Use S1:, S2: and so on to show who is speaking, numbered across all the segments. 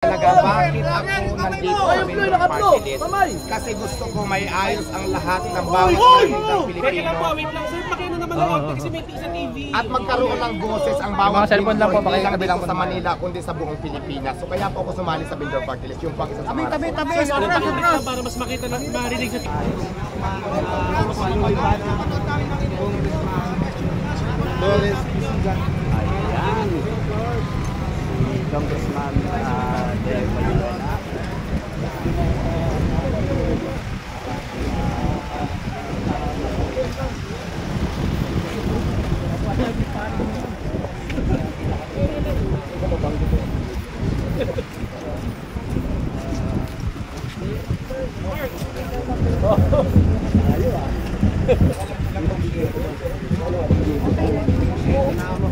S1: Talaga, bakit ako nandito sa Bindor Party List? Kasi gusto ko may ayos ang lahat ng bawat ng Pilipino. At magkaroon ng boses ang bawat Bindor, hindi lang dito sa Manila, kundi sa buong Pilipinas. So kaya po ako sumali sa Bindor Party List. Yung pang isa sa mga
S2: para mas makita na marinig sa
S3: Congressman Derek Maluena.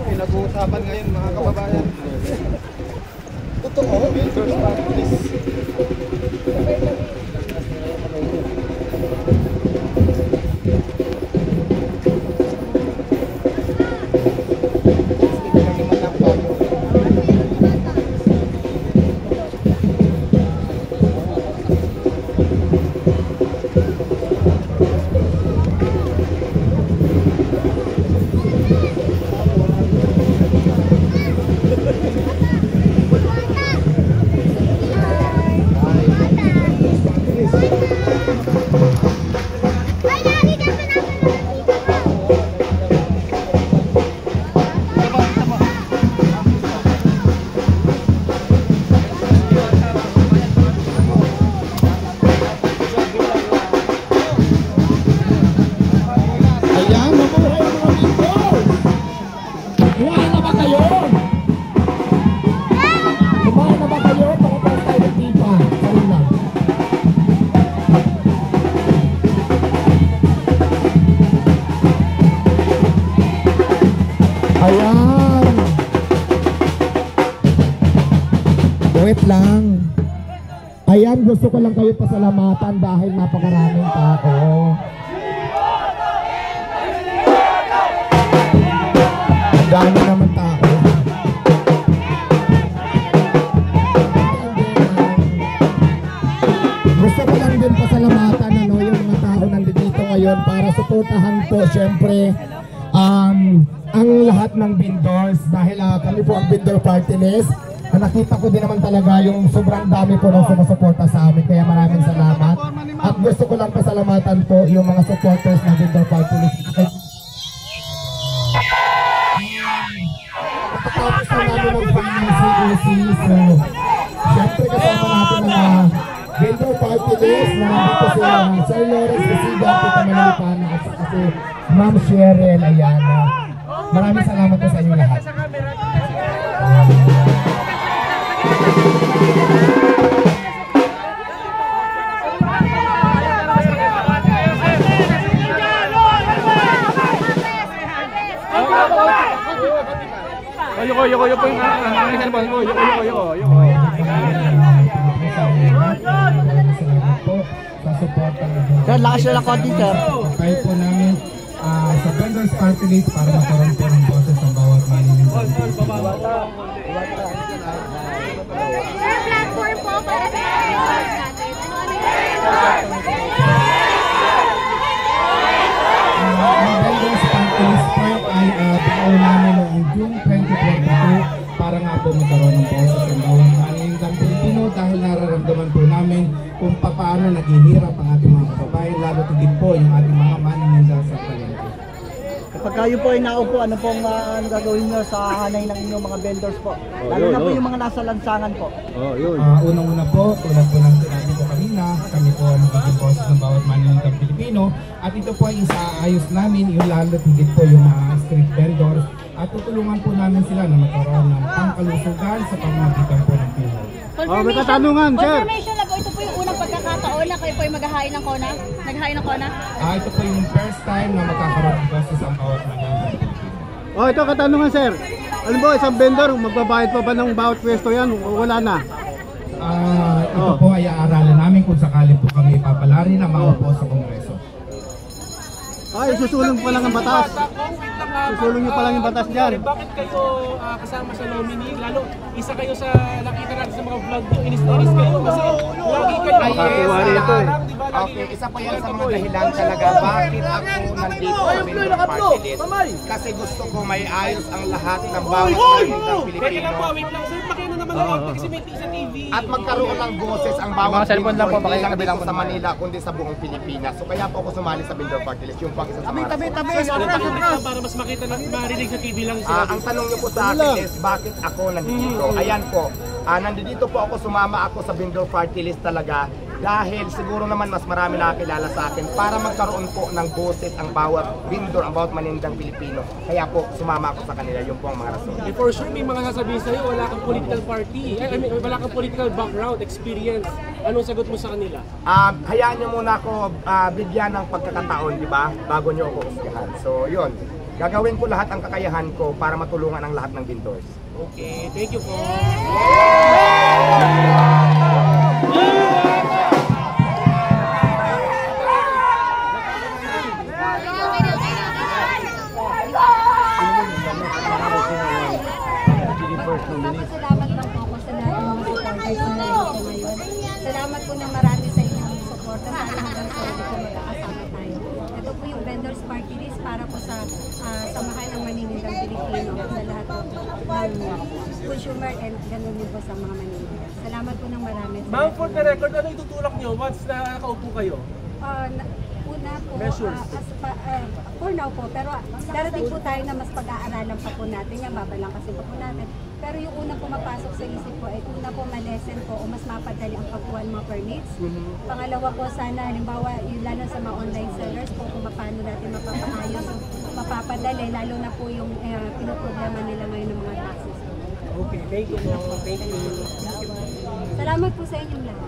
S1: Pinag-uusapan ngayon mga kababayan. Totoo, Bindor Party List.
S4: Ayan. Wait lang. Ayan, gusto ko lang kayo pasalamatan dahil napakaraming tao. Dami naman tao. Gusto ko lang din pasalamatan yung mga tao nandito ngayon para suportahan po syempre ang lahat ng Bindors dahil kami po ang Bindor Party List. Nakita ko din naman talaga yung sobrang dami po ng sumusuporta sa amin, kaya maraming salamat. At gusto ko lang pasalamatan po yung mga supporters ng Bindor Party List. Tapos na namin ng financing. So, syempre kasama natin ang Bindor Party List na nandito sila Sir Lawrence Kasiga, Tita Manalipana at si Ma'am Cheryl. Ayan. Maraming salamat po sa inyo lahat.
S2: Yo po yung
S3: Sir, lakas na lang konti, sir.
S4: Kayo po namin sa Bindor Party List para magkaroon po ng boses ng bawat maniniwala.
S5: Sir, platform po para sa natin.
S4: Ang Bindor Party List po ay buo namin noong June 2022 para nga po magkaroon ng boses ng bawat maniniwala Pilipino dahil nararamdaman po namin kung paano naghihirap ang ating mga kababayan, lalo tigit po yung ating mga maniniwala sa palengke.
S3: Kapag kayo po ay naupo, ano pong gagawin nyo sa hanay ng inyong mga vendors po? Lalo na po yung mga nasa lansangan po.
S4: Unang-una po, tulad po ng sinabi ko kanina, kami po ang magiging boses ng bawat maniniwala Pilipino. At ito po ay isaayos namin, yung lalo tigit po yung mga street vendors. At tutulungan po namin sila na magkaroon ng pangkalusugan sa pamamagitan po ng piho.
S2: may katanungan, sir.
S5: Confirmation lang po, ito po yung unang pagkakataon na kayo po yung maghahain ng kona? Naghahain ng kona?
S4: Ito po yung first time na magkakaroon ng boses ang bawat maniniwala.
S2: Ito katanungan, sir. Alam mo, isang vendor, magbabayad pa ba ng bawat pwesto yan? Wala na.
S4: Ito po ay aaralan namin kung sakali po kami ipapalari na maupo sa Kongreso.
S2: Ay, susulong pa lang ang batas. Susulong nyo pa lang yung batas dyan.
S6: Bakit kayo kasama sa nominee? Lalo, isa kayo sa nakita natin sa mga vlog nyo, inis-inis kayo kasi lagi kayo
S2: Makakuha rito eh.
S1: Okay, isa pa yan sa mga dahilan talaga bakit ako nandito sa Bindor Party List. Kasi gusto ko may ayos ang lahat ng bawat mga Pilipino.
S6: Wait lang, sir, pakina naman ako kasi may sa TV.
S1: At magkaroon ng boses ang bawat Bindor, hindi lang dito sa Manila kundi sa buong Pilipinas. So kaya po ako sumali sa Bindor Party List, yung pang isa sa mga rason.
S6: Para mas makita na marinig sa TV lang
S1: ang tanong niyo po sa akin is bakit ako nandito? Ayan po, nandito po ako, sumama ako sa Bindor Party List talaga dahil siguro naman mas marami nakakilala sa akin para magkaroon po ng boses ang bawat Bindor, ang bawat manindang Pilipino. Kaya po sumama ako sa kanila, yun po ang mga rason.
S6: For sure may mga sasabihin sa'yo, wala kang political party, wala kang political background, experience. Anong sagot mo sa kanila?
S1: Hayaan niyo muna ako bigyan ng pagkakataon, di ba? Bago niyo ako usgahan. So yun, gagawin ko lahat ang kakayahan ko para matulungan ang lahat ng Bindors.
S6: Okay, thank you po.
S7: Salamat lang po ako sa lahat ng mga supporters na nandito ngayon. Salamat po ng marami sa inyong supporters. Sana hanggang sa ulit po magkakasama tayo. Ito po yung Vendors Party List para po sa samahan ng maninindang Pilipino sa lahat po ng consumer and ganun din po sa mga maninindang. Salamat po ng marami.
S6: Ma'am, for the record, ano itutulak nyo once nakaupo kayo?
S7: Una po, for now po, pero darating po tayo na mas pag-aaralan pa po natin, yung babalang kasi pa po natin. Pero yung una po mapasok sa isip ko ay una po malesen po o mas mapadali ang pagkuha ng mga permits. Pangalawa po sana, halimbawa, lalo sa mga online sellers po kung paano natin mapapaayos o mapapadali, lalo na po yung pinoproblema nila ngayon ng mga taxes.
S6: Okay, thank you po. Thank you.
S7: Salamat po sa inyong lahat.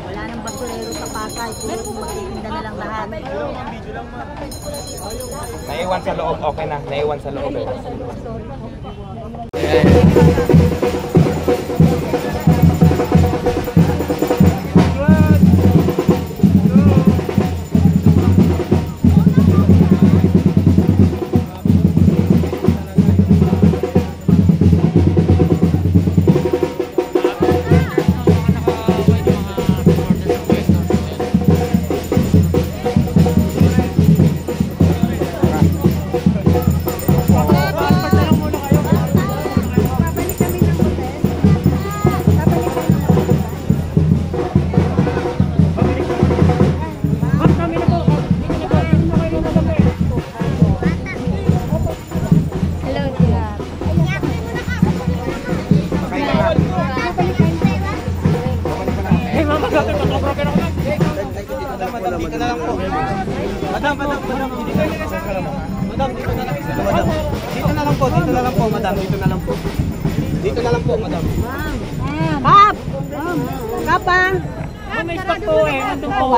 S5: Wala nang basurero sa Pasay, puro magtitinda na lang lahat.
S1: Naiwan sa loob, okay na. Naiwan sa loob.
S5: Kap! Kap ah!
S6: Ano stop po eh? Nandun po.